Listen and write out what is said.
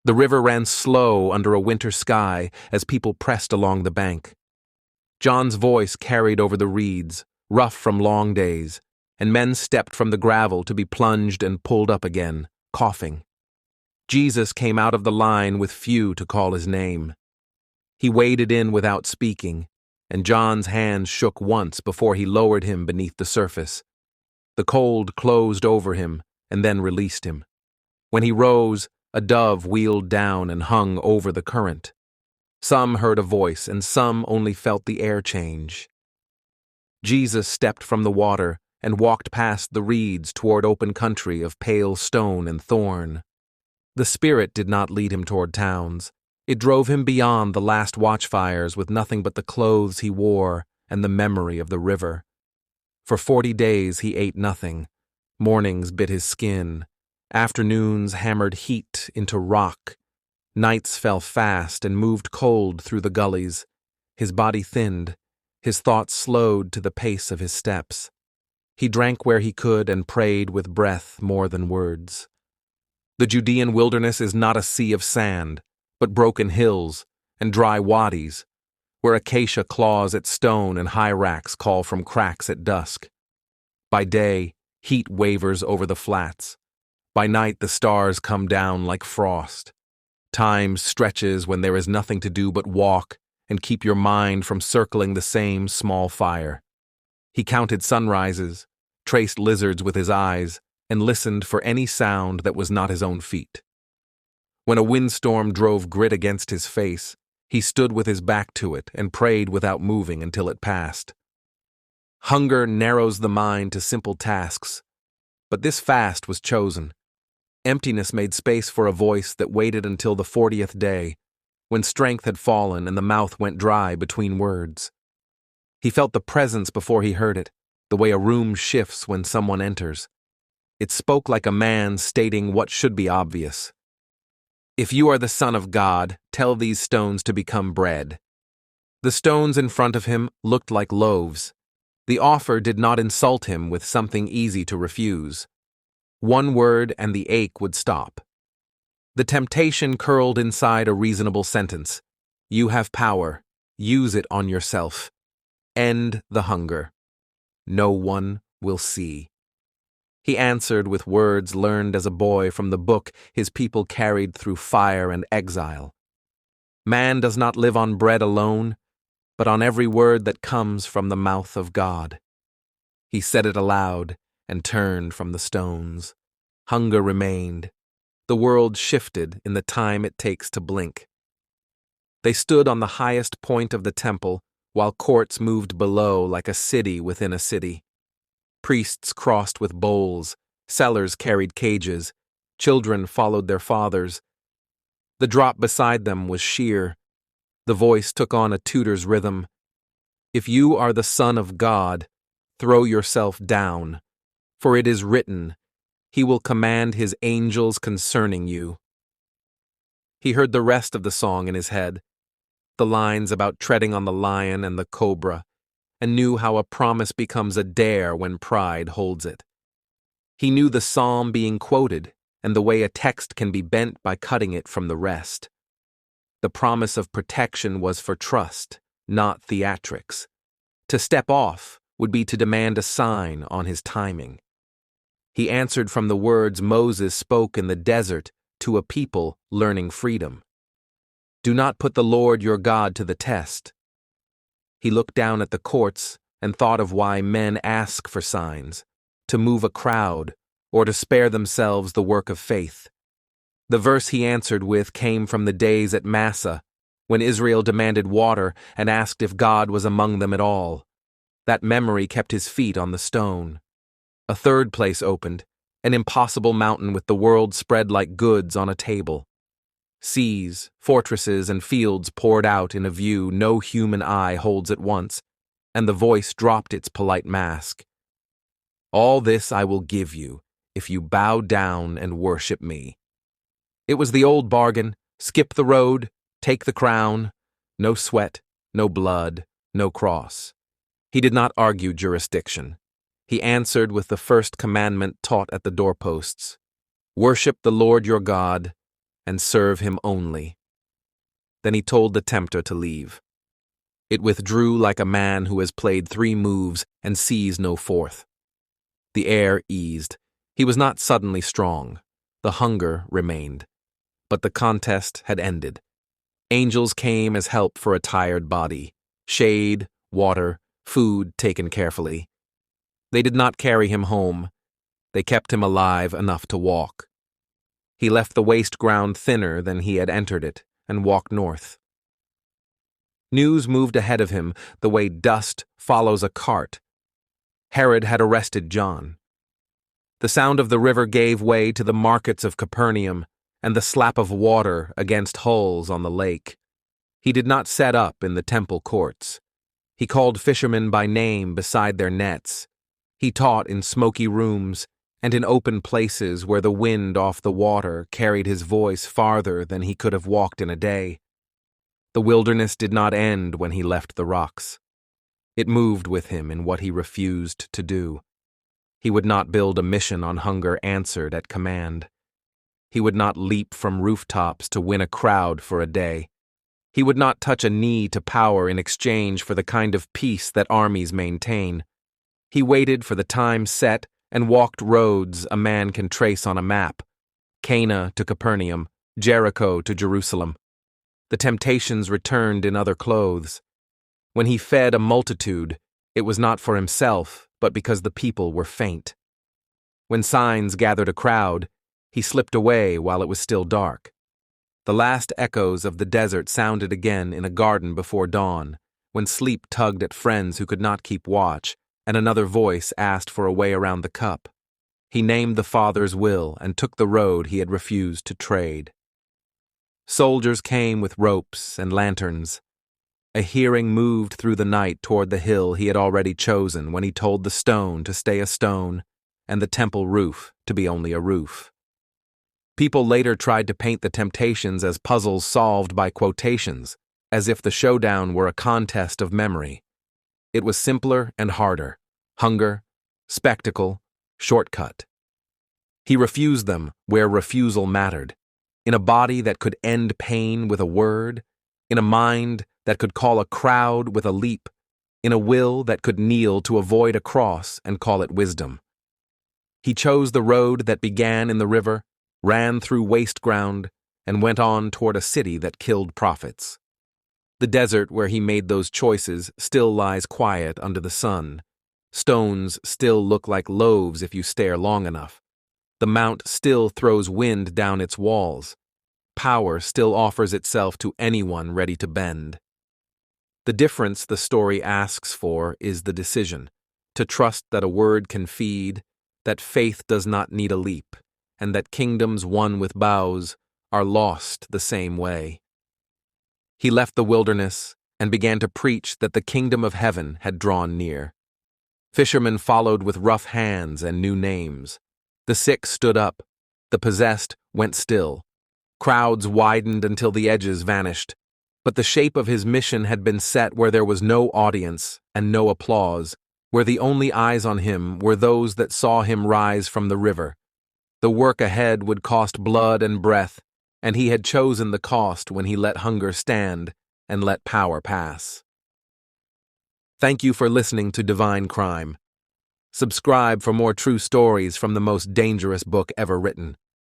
The river ran slow under a winter sky as people pressed along the bank. John's voice carried over the reeds, rough from long days, and men stepped from the gravel to be plunged and pulled up again, coughing. Jesus came out of the line with few to call his name. He waded in without speaking, and John's hands shook once before he lowered him beneath the surface. The cold closed over him and then released him. When he rose, a dove wheeled down and hung over the current. Some heard a voice, and some only felt the air change. Jesus stepped from the water and walked past the reeds toward open country of pale stone and thorn. The Spirit did not lead him toward towns. It drove him beyond the last watchfires with nothing but the clothes he wore and the memory of the river. For 40 days he ate nothing. Mornings bit his skin. Afternoons hammered heat into rock. Nights fell fast and moved cold through the gullies. His body thinned. His thoughts slowed to the pace of his steps. He drank where he could and prayed with breath more than words. The Judean wilderness is not a sea of sand, but broken hills and dry wadis, where acacia claws at stone and hyracks call from cracks at dusk. By day, heat wavers over the flats. By night, the stars come down like frost. Time stretches when there is nothing to do but walk and keep your mind from circling the same small fire. He counted sunrises, traced lizards with his eyes, and listened for any sound that was not his own feet. When a windstorm drove grit against his face, he stood with his back to it and prayed without moving until it passed. Hunger narrows the mind to simple tasks, but this fast was chosen. Emptiness made space for a voice that waited until the 40th day, when strength had fallen and the mouth went dry between words. He felt the presence before he heard it, the way a room shifts when someone enters. It spoke like a man stating what should be obvious. "If you are the Son of God, tell these stones to become bread." The stones in front of him looked like loaves. The offer did not insult him with something easy to refuse. One word and the ache would stop. The temptation curled inside a reasonable sentence. You have power. Use it on yourself. End the hunger. No one will see. He answered with words learned as a boy from the book his people carried through fire and exile. Man does not live on bread alone, but on every word that comes from the mouth of God. He said it aloud and turned from the stones. Hunger remained. The world shifted in the time it takes to blink. They stood on the highest point of the temple, while courts moved below like a city within a city. Priests crossed with bowls, sellers carried cages, children followed their fathers. The drop beside them was sheer. The voice took on a tutor's rhythm. If you are the Son of God, throw yourself down, for it is written, He will command His angels concerning you. He heard the rest of the song in his head, the lines about treading on the lion and the cobra, and knew how a promise becomes a dare when pride holds it. He knew the psalm being quoted and the way a text can be bent by cutting it from the rest. The promise of protection was for trust, not theatrics. To step off would be to demand a sign on his timing. He answered from the words Moses spoke in the desert to a people learning freedom. Do not put the Lord your God to the test. He looked down at the courts and thought of why men ask for signs, to move a crowd or to spare themselves the work of faith. The verse he answered with came from the days at Massa, when Israel demanded water and asked if God was among them at all. That memory kept his feet on the stone. A third place opened, an impossible mountain with the world spread like goods on a table. Seas, fortresses, and fields poured out in a view no human eye holds at once, and the voice dropped its polite mask. All this I will give you, if you bow down and worship me. It was the old bargain, skip the road, take the crown, no sweat, no blood, no cross. He did not argue jurisdiction. He answered with the first commandment taught at the doorposts. Worship the Lord your God, and serve him only. Then he told the tempter to leave. It withdrew like a man who has played 3 moves and sees no fourth. The air eased. He was not suddenly strong. The hunger remained. But the contest had ended. Angels came as help for a tired body. Shade, water, food taken carefully. They did not carry him home. They kept him alive enough to walk. He left the waste ground thinner than he had entered it and walked north. News moved ahead of him the way dust follows a cart. Herod had arrested John. The sound of the river gave way to the markets of Capernaum and the slap of water against hulls on the lake. He did not set up in the temple courts. He called fishermen by name beside their nets. He taught in smoky rooms and in open places where the wind off the water carried his voice farther than he could have walked in a day. The wilderness did not end when he left the rocks. It moved with him in what he refused to do. He would not build a mission on hunger answered at command. He would not leap from rooftops to win a crowd for a day. He would not touch a knee to power in exchange for the kind of peace that armies maintain. He waited for the time set and walked roads a man can trace on a map. Cana to Capernaum, Jericho to Jerusalem. The temptations returned in other clothes. When he fed a multitude, it was not for himself, but because the people were faint. When signs gathered a crowd, he slipped away while it was still dark. The last echoes of the desert sounded again in a garden before dawn, when sleep tugged at friends who could not keep watch, and another voice asked for a way around the cup. He named the Father's will and took the road he had refused to trade. Soldiers came with ropes and lanterns. A hearing moved through the night toward the hill he had already chosen when he told the stone to stay a stone and the temple roof to be only a roof. People later tried to paint the temptations as puzzles solved by quotations, as if the showdown were a contest of memory. It was simpler and harder: hunger, spectacle, shortcut. He refused them where refusal mattered, in a body that could end pain with a word, in a mind that could call a crowd with a leap, in a will that could kneel to avoid a cross and call it wisdom. He chose the road that began in the river, ran through waste ground, and went on toward a city that killed prophets. The desert where he made those choices still lies quiet under the sun. Stones still look like loaves if you stare long enough. The mount still throws wind down its walls. Power still offers itself to anyone ready to bend. The difference the story asks for is the decision, to trust that a word can feed, that faith does not need a leap, and that kingdoms won with bows are lost the same way. He left the wilderness and began to preach that the kingdom of heaven had drawn near. Fishermen followed with rough hands and new names. The sick stood up. The possessed went still. Crowds widened until the edges vanished. But the shape of his mission had been set where there was no audience and no applause, where the only eyes on him were those that saw him rise from the river. The work ahead would cost blood and breath, and he had chosen the cost when he let hunger stand and let power pass. Thank you for listening to Divine Crime. Subscribe for more true stories from the most dangerous book ever written.